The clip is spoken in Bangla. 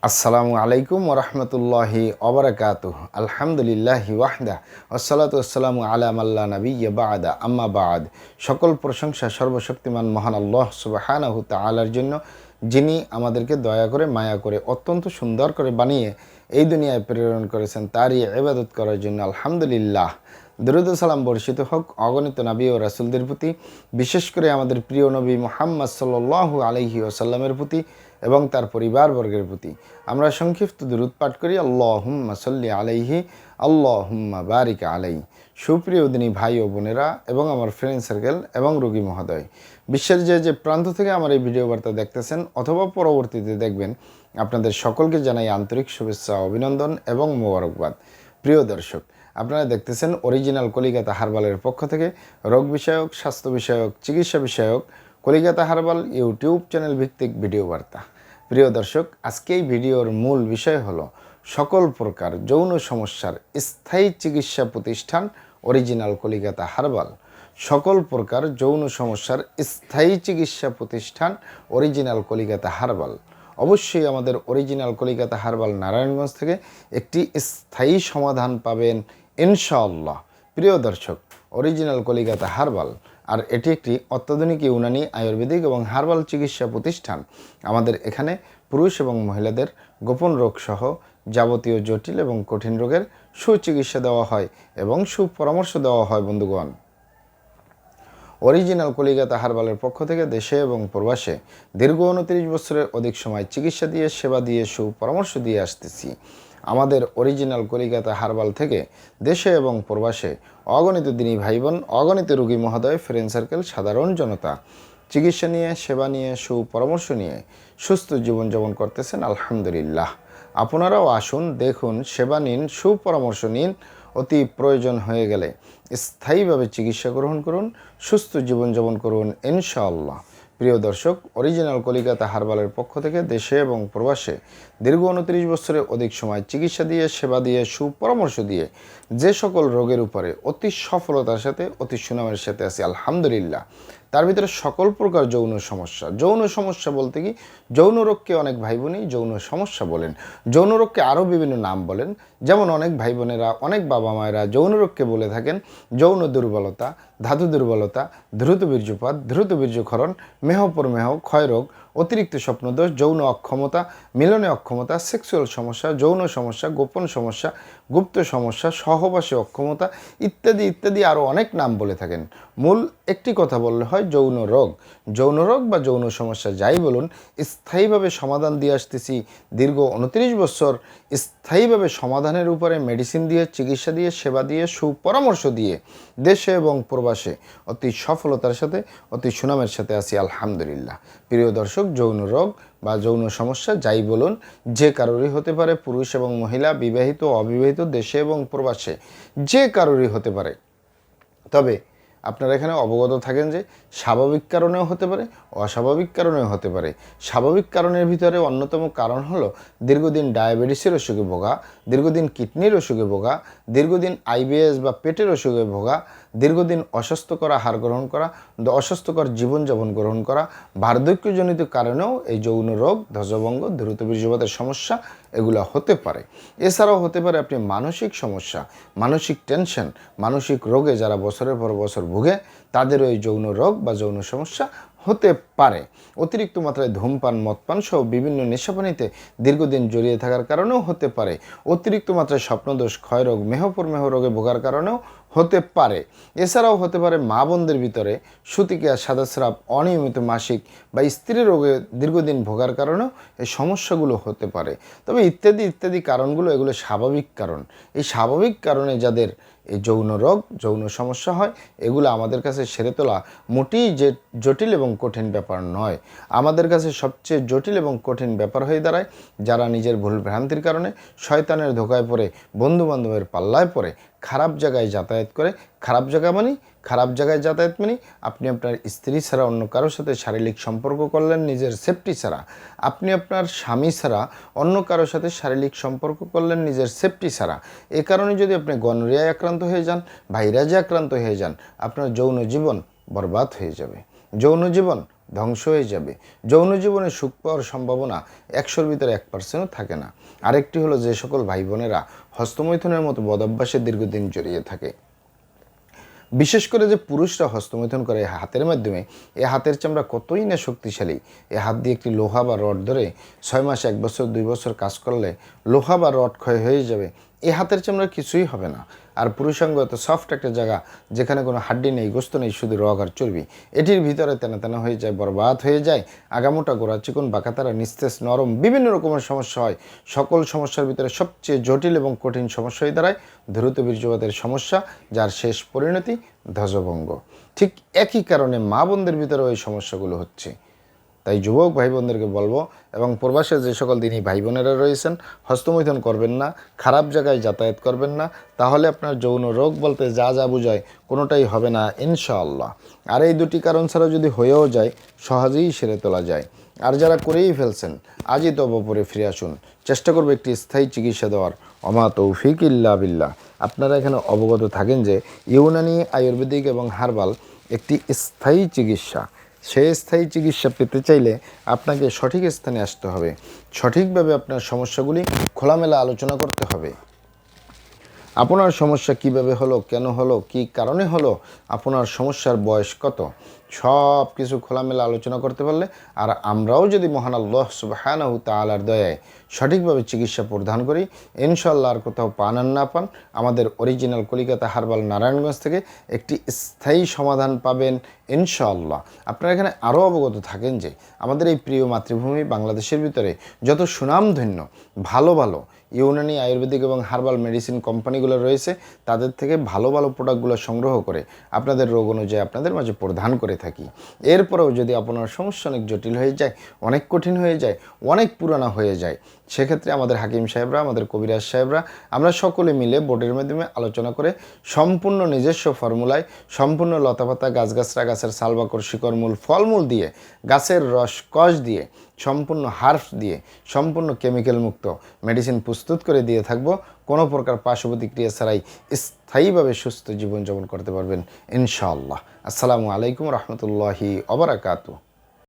আসসালামু আলাইকুম ওরহমতুল্লাহি ওবরাকাতুহ। আলহামদুলিল্লাহি ওয়াহদা ওয়াসসালাতু ওয়াসসালামু আলা মাল্লা নাবিয়্যা বা'দা আম্মা বা'দ। সকল প্রশংসা সর্বশক্তিমান মহান আল্লাহ সুবহানাহু তাআলার জন্য, যিনি আমাদেরকে দয়া করে মায়া করে অত্যন্ত সুন্দর করে বানিয়ে এই দুনিয়ায় প্রেরণ করেছেন তারই ইবাদত করার জন্য। আলহামদুলিল্লাহ। দরুদ ও সালাম বর্ষিত হোক অগণিত নবী ও রাসূলদের প্রতি, বিশেষ করে আমাদের প্রিয় নবী মুহাম্মদ সাল্লাল্লাহু আলাইহি ওয়াসাল্লামের প্রতি এবং তার পরিবারবর্গের প্রতি। আমরা সংক্ষিপ্ত দুরূদ পাঠ করি, আল্লাহুম্মা সাল্লি আলাইহি আল্লাহুম্মা বারিক আলাইহি। সুপ্রিয় দিনী ভাই ও বোনেরা এবং আমার ফ্রেন্ড সার্কেল এবং রোগী মহোদয়, বিশ্বের যে প্রান্ত থেকে আমার এই ভিডিও বার্তা দেখতেছেন অথবা পরবর্তীতে দেখবেন, আপনাদের সকলকে জানাই আন্তরিক শুভেচ্ছা, অভিনন্দন এবং মোবারকবাদ। প্রিয় দর্শক, আপনারা দেখতেছেন অরিজিনাল কলিকাতা হার্বালের পক্ষ থেকে রোগ বিষয়ক, স্বাস্থ্য বিষয়ক, চিকিৎসা বিষয়ক কলিকাতা হার্বাল ইউটিউব চ্যানেল ভিত্তিক ভিডিও বার্তা। প্রিয় দর্শক, আজকে এই ভিডিওর মূল বিষয় হলো সকল প্রকার যৌন সমস্যার স্থায়ী চিকিৎসা প্রতিষ্ঠান অরিজিনাল কলিকাতা হার্বাল। সকল প্রকার যৌন সমস্যার স্থায়ী চিকিৎসা প্রতিষ্ঠান অরিজিনাল কলিকাতা হার্বাল। অবশ্যই আমাদের অরিজিনাল কলিকাতা হার্বাল নারায়ণগঞ্জ থেকে একটি স্থায়ী সমাধান পাবেন ইনশাআল্লাহ। প্রিয় দর্শক, অরিজিনাল কলিকাতা হার্বাল আর এটি একটি অত্যাধুনিক ইউনানি, আয়ুর্বেদিক এবং হার্বাল চিকিৎসা প্রতিষ্ঠান। আমাদের এখানে পুরুষ এবং মহিলাদের গোপন রোগ সহ যাবতীয় জটিল এবং কঠিন রোগের সুচিকিৎসা দেওয়া হয় এবং সুপরামর্শ দেওয়া হয়। বন্ধুগণ, অরিজিনাল কলিকাতা হার্বালের পক্ষ থেকে দেশে এবং প্রবাসে দীর্ঘ 29 বছরের অধিক সময় চিকিৎসা দিয়ে, সেবা দিয়ে, সুপরামর্শ দিয়ে আসতেছি। আমাদের অরিজিনাল কলিকাতা হার্বাল থেকে দেশে এবং প্রবাসে অগণিত দিনী ভাই বোন, অগণিত রোগী মহোদয়, ফ্রেন্ড সার্কেল, সাধারণ জনতা চিকিৎসা নিয়ে, সেবা নিয়ে, সুপরামর্শ নিয়ে সুস্থ জীবনযাপন করতেছেন। আলহামদুলিল্লাহ। আপনারাও আসুন, দেখুন, সেবা নিন, সুপরামর্শ নিন। অতি প্রয়োজন হয়ে গেলে স্থায়ীভাবে চিকিৎসা গ্রহণ করুন, সুস্থ জীবনযাপন করুন ইনশাআল্লাহ। প্রিয় দর্শক, অরিজিনাল কলিকাতা হার্বালের পক্ষ থেকে দেশে এবং প্রবাসে দীর্ঘ 29 বছরের অধিক সময় চিকিৎসা দিয়ে, সেবা দিয়ে, সুপরামর্শ দিয়ে যে সকল রোগের উপরে অতি সফলতার সাথে, অতি সুনামের সাথে আছি আলহামদুলিল্লাহ। তার ভিতরে সকল প্রকার যৌন সমস্যা। যৌন সমস্যা বলতে কি, যৌন রোগকে অনেক ভাই বোনই যৌন সমস্যা বলেন, যৌন রোগকে আরও বিভিন্ন নাম বলেন। যেমন অনেক ভাই বোনেরা, অনেক বাবা মায়েরা যৌন রোগকে বলে থাকেন যৌন দুর্বলতা, ধাতু দুর্বলতা, দ্রুত বীর্যপাত, দ্রুত বীর্যক্ষরণ, মেহপরমেহ, ক্ষয়রোগ, অতিরিক্ত স্বপ্নদোষ, যৌন অক্ষমতা, মিলনে অক্ষমতা, সেক্সুয়াল সমস্যা, যৌন সমস্যা, গোপন সমস্যা, গুপ্ত সমস্যা, সহবাসে অক্ষমতা ইত্যাদি ইত্যাদি আরও অনেক নাম বলে থাকেন। মূল একটি কথা বললে হয় যৌন রোগ। যৌন রোগ বা যৌন সমস্যা যাই বলুন, স্থায়ীভাবে সমাধান দিয়ে আসতেছি দীর্ঘ 29 বছর। স্থায়ীভাবে সমাধানের উপরে মেডিসিন দিয়ে, চিকিৎসা দিয়ে, সেবা দিয়ে, সুপরামর্শ দিয়ে দেশে এবং প্রবাসে অতি সফলতার সাথে, অতি সুনামের সাথে আছি আলহামদুলিল্লাহ। প্রিয় দর্শক, যৌন রোগ বা যৌন সমস্যা যাই বলুন, যে কারোরই হতে পারে, পুরুষ এবং মহিলা, বিবাহিত, অবিবাহিত, দেশে এবং প্রবাসে যে কারোরই হতে পারে। তবে আপনারা এখানে অবগত থাকেন যে স্বাভাবিক কারণেও হতে পারে, অস্বাভাবিক কারণেও হতে পারে। স্বাভাবিক কারণের ভিতরে অন্যতম কারণ হলো দীর্ঘদিন ডায়াবেটিসের অসুখে ভোগা, দীর্ঘদিন কিডনির অসুখে ভোগা, দীর্ঘদিন আইবিএস বা পেটের অসুখে ভোগা, দীর্ঘদিন অস্বাস্থ্যকর আহার গ্রহণ করা, অস্বাস্থ্যকর জীবনযাপন গ্রহণ করা, বার্ধক্যজনিত কারণেও এই যৌন রোগ, ধ্বজভঙ্গ, দ্রুত বীর্যপাতের সমস্যা এগুলো হতে পারে। এছাড়াও হতে পারে আপনি মানসিক সমস্যা, মানসিক টেনশন, মানসিক রোগে যারা বছরের পর বছর ভুগে, তাদেরও এই যৌন রোগ বা যৌন সমস্যা হতে পারে। অতিরিক্ত মাত্রায় ধূমপান, মদপান সহ বিভিন্ন নেশাপানিতে দীর্ঘদিন জড়িয়ে থাকার কারণেও হতে পারে। অতিরিক্ত মাত্রায় স্বপ্নদোষ, ক্ষয়রোগ, মেহপরমেহ রোগে ভোগার কারণেও হতে পারে। এছাড়াও হতে পারে মা বোনদের ভিতরে সুতিকা, সাদাস্রাব, অনিয়মিত মাসিক বা স্ত্রী রোগে দীর্ঘদিন ভোগার কারণেও এই সমস্যাগুলো হতে পারে। তবে ইত্যাদি ইত্যাদি কারণগুলো এগুলো স্বাভাবিক কারণ। এই স্বাভাবিক কারণে যাদের এই যৌন রোগ, যৌন সমস্যা হয়, এগুলো আমাদের কাছে সেরে তোলা মোটেই যে জটিল এবং কঠিন ব্যাপার নয়। আমাদের কাছে সবচেয়ে জটিল এবং কঠিন ব্যাপার হয়ে দাঁড়ায় যারা নিজের ভুল ভ্রান্তির কারণে শয়তানের ধোকায় পড়ে, বন্ধুবান্ধবের পাল্লায় পড়ে, খারাপ জায়গায় যাতায়াত করে। খারাপ জায়গায় যাতায়াত মানে আপনি আপনার স্ত্রী ছাড়া অন্য কারোর সাথে শারীরিক সম্পর্ক করলেন নিজের সেফটি ছাড়া, আপনি আপনার স্বামী ছাড়া অন্য কারোর সাথে শারীরিক সম্পর্ক করলেন নিজের সেফটি ছাড়া। এ কারণে যদি আপনি গনোরিয়ায় আক্রান্ত হয়ে যান, ভাইরাসে আক্রান্ত হয়ে যান, আপনার যৌন জীবন বরবাদ হয়ে যাবে, যৌন জীবন ধ্বংস হয়ে যাবে। যৌন জীবনে সুখ পাওয়ার সম্ভাবনা 100-র ভিতরে 1%ও থাকে না। আরেকটি হলো যে সকল ভাই বোনেরা হস্তমৈথুনের মতো বদভ্যাসে দীর্ঘদিন জড়িয়ে থাকে, বিশেষ করে যে পুরুষরা হস্তমৈথুন করে হাতের মাধ্যমে, এ হাতের চামড়া কতই না শক্তিশালী। এ হাত দিয়ে একটি লোহা বা রড ধরে 6 মাস, 1 বছর, 2 বছর কাজ করলে লোহা বা রড ক্ষয় হয়ে যাবে। এই হাতের চামড়া কিছুই হবে না। আর পুরুষাঙ্গ এত সফট একটা জায়গা, যেখানে কোনো হাড্ডি নেই, গোস্ত নেই, শুধু রগ আর চর্বি। এটির ভিতরে তেনা তেনা হয়ে যায়, বরবাদ হয়ে যায়, আগামোটা, গোড়া চিকন, বাঁকাতারা, নিস্তেজ, নরম, বিভিন্ন রকমের সমস্যা হয়। সকল সমস্যার ভিতরে সবচেয়ে জটিল এবং কঠিন সমস্যা হয়ে দাঁড়ায় দ্রুত বীর্যপাতের সমস্যা, যার শেষ পরিণতি ধ্বজভঙ্গ। ঠিক একই কারণে মা বোনদের ভিতরে ওই সমস্যাগুলো হচ্ছে। তাই যুবক ভাই বোনদেরকে বলবো, এবং প্রবাসে যে সকল দিনই ভাই বোনেরা রয়েছেন, হস্তমৈথুন করবেন না, খারাপ জায়গায় যাতায়াত করবেন না, তাহলে আপনার যৌন রোগ বলতে যা যা বুঝায় কোনোটাই হবে না ইনশাআল্লাহ। আর এই দুটি কারণ ছাড়া যদি হয়েও যায়, সহজেই সেরে তোলা যায়। আর যারা করেই ফেলছেন, আজই তবে ফিরে আসুন, চেষ্টা করবো একটি স্থায়ী চিকিৎসা দেওয়ার। অমা তৌফিক ইল্লা বিল্লাহ। আপনারা এখানে অবগত থাকেন যে ইউনানি, আয়ুর্বেদিক এবং হার্বাল একটি স্থায়ী চিকিৎসা। সেই স্থায়ী চিকিৎসা পেতে চাইলে আপনাকে সঠিক স্থানে আসতে হবে, সঠিকভাবে আপনার সমস্যাগুলি খোলামেলা আলোচনা করতে হবে। আপনার সমস্যা কিভাবে হলো, কেন হলো, কি কারণে হলো, আপনার সমস্যার বয়স কত, সব কিছু খোলামেলা আলোচনা করতে পারলে, আর আমরাও যদি মহান আল্লাহ সুবহানাহু তাআলার দয়ায় সঠিকভাবে চিকিৎসা প্রদান করি, ইনশাআল্লাহ আর কোথাও পান আর না পান, আমাদের অরিজিনাল কলিকাতা হার্বাল নারায়ণগঞ্জ থেকে একটি স্থায়ী সমাধান পাবেন ইনশাআল্লাহ। আপনারা এখানে আরও অবগত থাকেন যে আমাদের এই প্রিয় মাতৃভূমি বাংলাদেশের ভিতরে যত সুনামধন্য ভালো ভালো ইউনানি, আয়ুর্বেদিক এবং হার্বাল মেডিসিন কোম্পানিগুলো রয়েছে, তাদের থেকে ভালো ভালো প্রোডাক্টগুলো সংগ্রহ করে আপনাদের রোগ অনুযায়ী আপনাদের মাঝে প্রদান করে থাকি। এরপরেও যদি আপনার সমস্যা অনেক জটিল হয়ে যায়, অনেক কঠিন হয়ে যায়, অনেক পুরানা হয়ে যায়, সেক্ষেত্রে আমাদের হাকিম সাহেবরা, আমাদের কবিরাজ সাহেবরা, আমরা সকলে মিলে বোর্ডের মাধ্যমে আলোচনা করে সম্পূর্ণ নিজস্ব ফর্মুলায়, সম্পূর্ণ লতাপাতা, গাছগাছরা, গাছের সালবাকর, শিকড়, মূল, ফলমূল দিয়ে, গাছের রস কষ দিয়ে, সম্পূর্ণ হার্বস দিয়ে, সম্পূর্ণ কেমিক্যাল মুক্ত মেডিসিন প্রস্তুত করে দিয়ে থাকবো। কোনো প্রকার পার্শ্ব প্রতিক্রিয়া ছাড়াই স্থায়ীভাবে সুস্থ জীবনযাপন করতে পারবেন ইনশাআল্লাহ। আসসালামু আলাইকুম রহমতুল্লাহি ওয়া বারাকাতুহু।